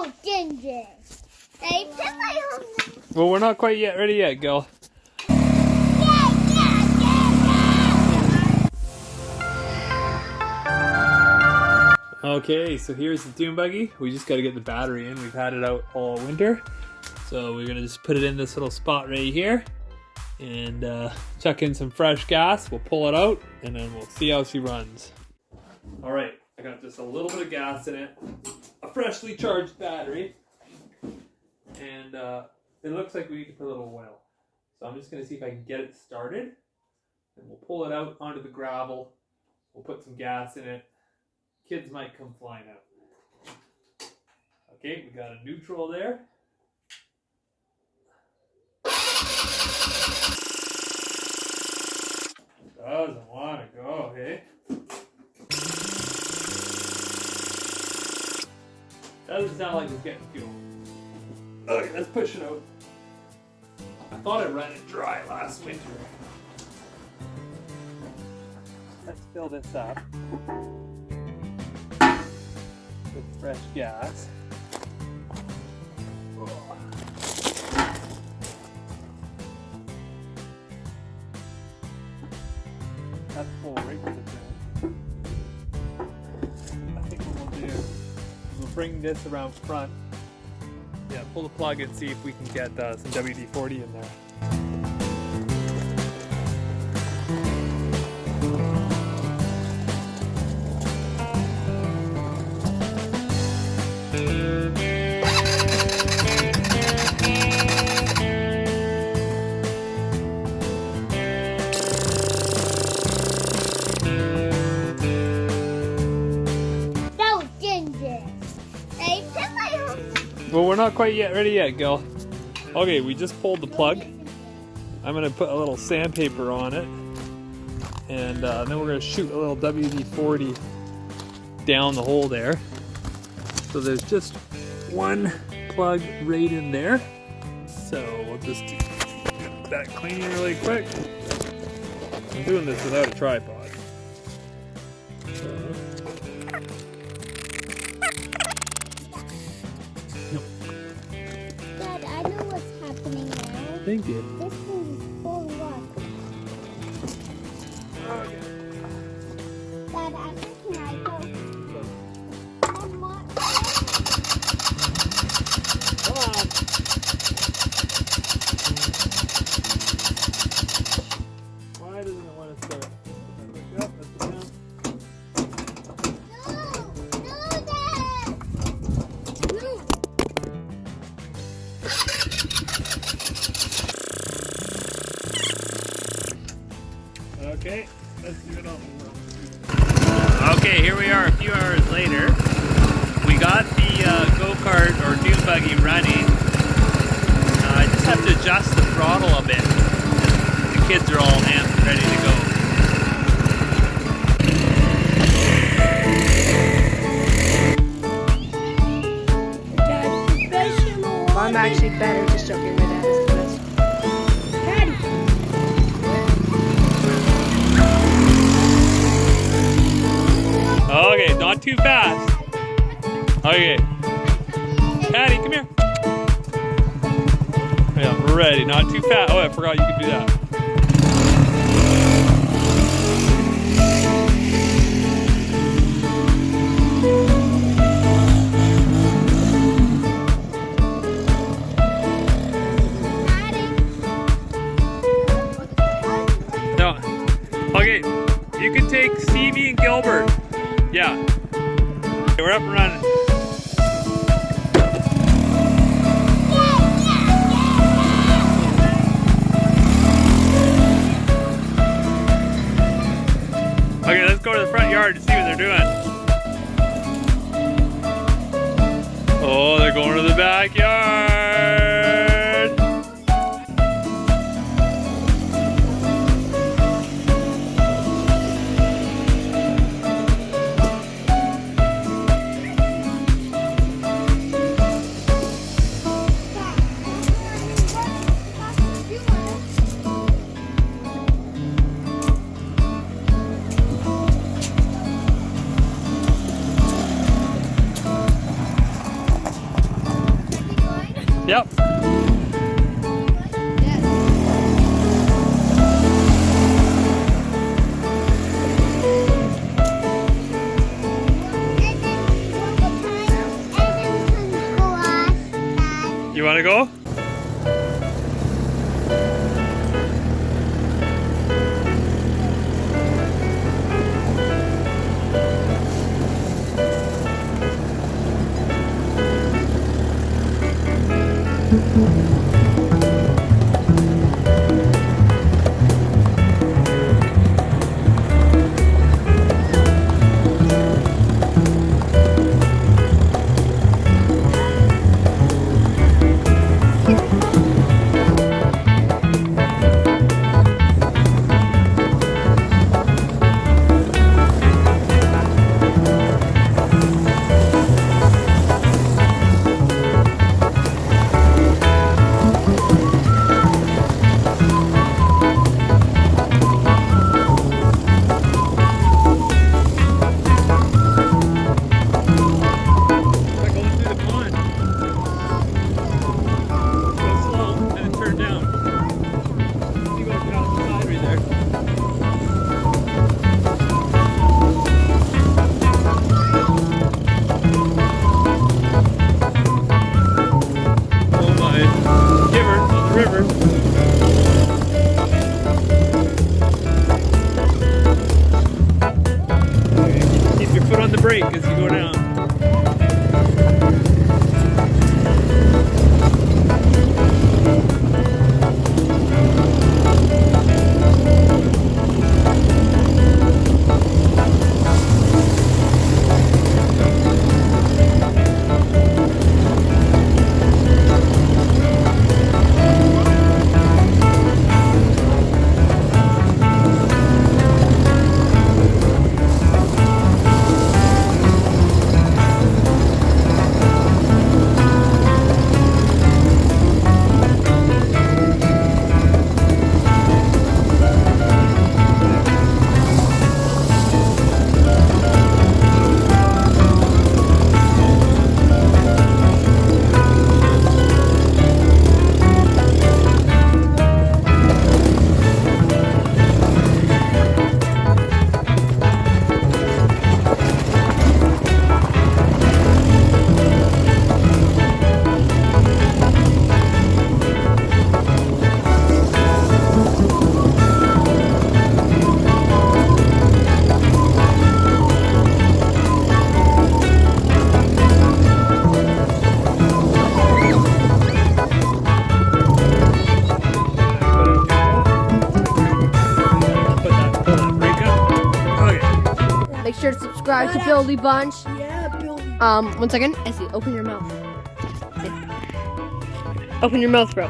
No, Ginger. They put my home. Well, we're not quite yet ready yet, Gil. Okay, so here's the Dune Buggy. We just got to get the battery in. We've had it out all winter. So we're going to just put it in this little spot right here and chuck in some fresh gas. We'll pull it out and then we'll see how she runs. All right, I got just a little bit of gas in it, a freshly charged battery, and it looks like we need to put a little oil. So I'm just going to see if I can get it started, and we'll pull it out onto the gravel. We'll put some gas in it. Kids might come flying out. Okay, we got a neutral there. Doesn't want to go, hey? Doesn't sound like it's getting fuel. Okay, let's push it out. I thought I ran it dry last winter. Let's fill this up with fresh gas. That's full right to the ground. I think what we'll do is we'll bring this around front. Yeah, pull the plug and see if we can get some WD-40 in there. Well, we're not quite yet ready yet, Gil. Okay, we just pulled the plug. I'm gonna put a little sandpaper on it, and then we're gonna shoot a little WD-40 down the hole there. So there's just one plug right in there. So we'll just get that clean really quick. I'm doing this without a tripod. Thank you. This thing is full of rock. Dad, I think can I go? One more. Come on. Why doesn't it want to start? Yep, that's the sound. No, Dad. No. Okay, let's do it all. Okay, here we are a few hours later. We got the go-kart or Dune Buggy running. I just have to adjust the throttle a bit. The kids are all amped and ready to go. I'm actually better just joking. My dad is the best. Daddy! Okay, not too fast. Okay. Patty, come here. Yeah, we're ready. Not too fast. Oh, I forgot you could do that. No. Okay, you can take Stevie and Gilbert. Yeah. Okay, we're up and running. Okay, let's go to the front yard to see what they're doing. Oh, they're going to the backyard. Yep. You want to go? Brake as you go down. Make sure to subscribe to Buildy Bunch. Yeah, Buildy. 1 second. Essie, open your mouth. Open your mouth, bro.